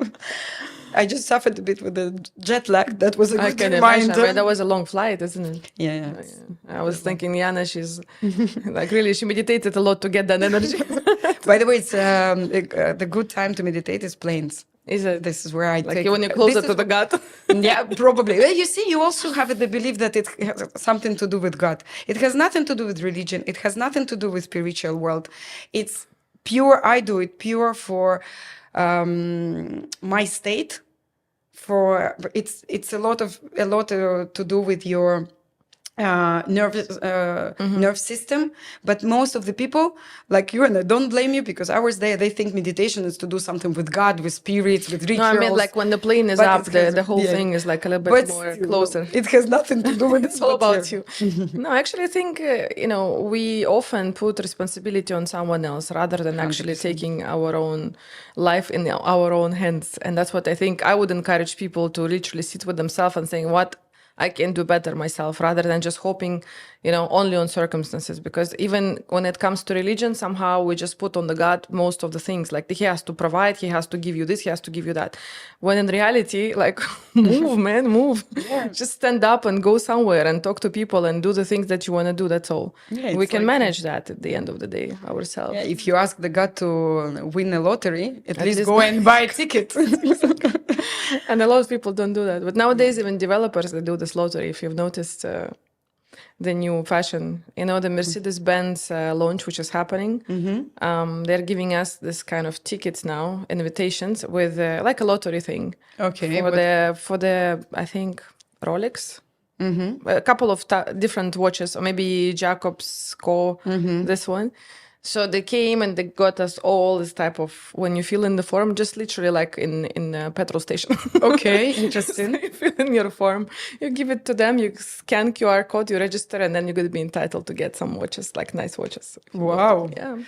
I just suffered a bit with the jet lag. That was a good reminder. That was a long flight, isn't it? Yeah. I was thinking, Yana, she's like really, she meditated a lot to get that energy. By the way, it's the good time to meditate is planes. Is it? This is where I like when you're closer to the God. Yeah, probably. Well, you see, you also have the belief that it has something to do with God. It has nothing to do with religion. It has nothing to do with spiritual world. It's pure. I do it pure for my state. It's a lot to do with your nerve system, but most of the people like you, and I don't blame you because I was there, they think meditation is to do something with God, with spirits, with rituals. No, I mean like when the plane is up, the whole thing is like a little bit more closer. It has nothing to do with it's all about you. No, actually I think we often put responsibility on someone else rather than actually 100%. Taking our own life in our own hands. And that's what I think I would encourage people to literally sit with themselves and saying, what I can do better myself, rather than just hoping, only on circumstances. Because even when it comes to religion, somehow we just put on the God most of the things. Like he has to provide, he has to give you this, he has to give you that. When in reality, like move, man, move. Yeah. Just stand up and go somewhere and talk to people and do the things that you want to do. That's all. Yeah, we can manage that at the end of the day ourselves. Yeah, if you ask the God to win a lottery, at least go and buy a ticket. And a lot of people don't do that. But nowadays, even developers, they do this lottery. If you've noticed the new fashion, the Mercedes-Benz launch, which is happening, they're giving us this kind of tickets now, invitations with like a lottery thing. Okay. For the I think Rolex. A couple of different watches, or maybe Jacobs Co. This one. So they came and they got us all this type of, when you fill in the form, just literally like in a petrol station. Okay, interesting. So you fill in your form, you give it to them, you scan QR code, you register, and then you're going to be entitled to get some watches, like nice watches. Wow. Yeah.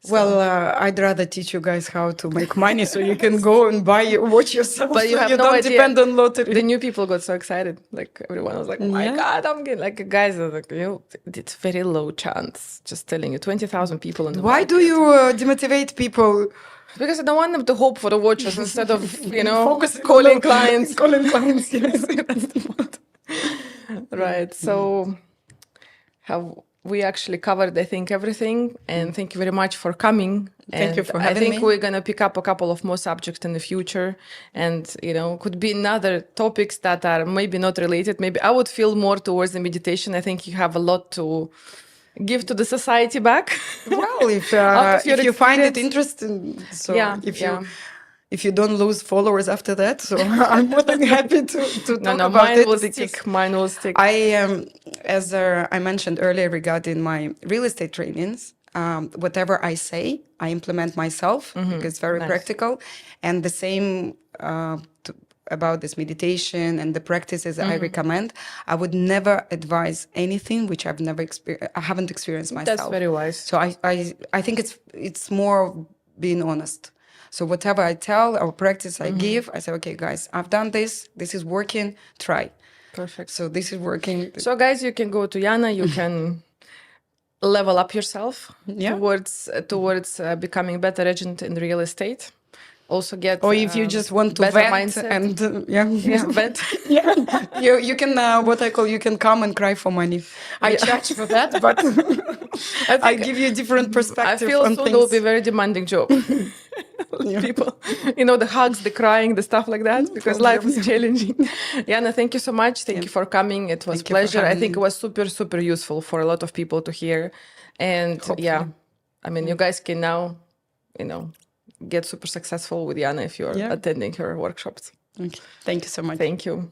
Well, I'd rather teach you guys how to make money so you can go and watch yourself. But you so have you no don't idea. Depend on lottery. The new people got so excited. Like everyone was like, oh my God, I'm getting like guys are like, it's very low chance. Just telling you, 20,000 people in the Why market. do you demotivate people? Because I don't want them to hope for the watches instead of, Focus calling clients. Calling clients, yes. That's the point. Right. So have we actually covered, I think, everything. And thank you very much for coming. Thank you for having me. I think we're going to pick up a couple of more subjects in the future. And, could be another topics that are maybe not related. Maybe I would feel more towards the meditation. I think you have a lot to give to the society back. Well, if you find it interesting. So if you don't lose followers after that, so I'm more than happy to talk about mine it. Will stick. Mine will stick. As I mentioned earlier regarding my real estate trainings, whatever I say, I implement myself because it's very practical. And the same about this meditation and the practices I recommend. I would never advise anything which I've never I haven't experienced myself. That's very wise. So I think it's more being honest. So whatever I tell or practice I give, I say, okay, guys, I've done this. This is working. Try. Perfect. So this is working. So guys, you can go to Yana. You can level up yourself towards becoming better agent in real estate. Also get or if you just want to vent mindset. And vent. you can what I call you can come and cry for money. I charge for that, but I give you a different perspective. I feel on soon things. it will be a very demanding job. People, the hugs, the crying, the stuff like that, because life is challenging. Yana, thank you so much. Thank you for coming. It was a pleasure. I think it was super, super useful for a lot of people to hear. And hopefully. You guys can now, get super successful with Yana if you're attending her workshops. Okay. Thank you so much. Thank you.